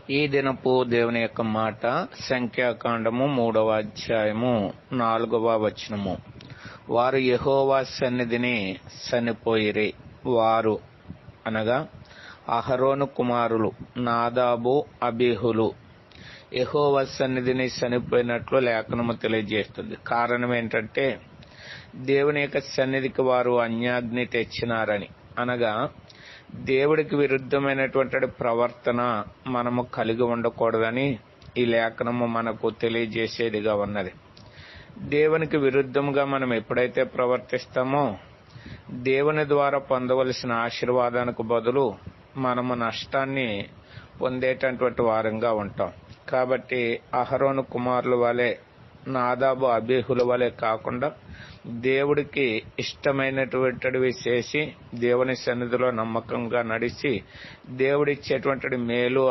ఈ దినపు దేవుని యొక్క మాట సంఖ్యాకాండము 3వ అధ్యాయము 4వ వచనము. వారు యెహోవా సన్నిధిని చనిపోయిరి. వారు అనగా అహరోను కుమారులు నాదాబు అబీహులు యెహోవా సన్నిధిని చనిపోయినట్లు లేఖనము తెలియజేస్తుంది. కారణం ఏంటంటే దేవుని యొక్క సన్నిధికి వారు అన్యాగ్ని తెచ్చినారని, అనగా దేవుడికి విరుద్ధమైనటువంటి ప్రవర్తన మనము కలిగి ఉండకూడదని ఈ లేఖనము మనకు తెలియజేసేదిగా ఉన్నది. దేవునికి విరుద్ధంగా మనం ఎప్పుడైతే ప్రవర్తిస్తామో దేవుని ద్వారా పొందవలసిన ఆశీర్వాదానికి బదులు మనము నష్టాన్ని పొందేటటువంటి వారంగా ఉంటాం. కాబట్టి అహరోను కుమారుల వలె నాదాబు అబీహుల వలె కాకుండా దేవుడికి ఇష్టమైనటువంటివి చేసి దేవుని సన్నిధిలో నమ్మకంగా నడిచి దేవుడిచ్చేటువంటి మేలు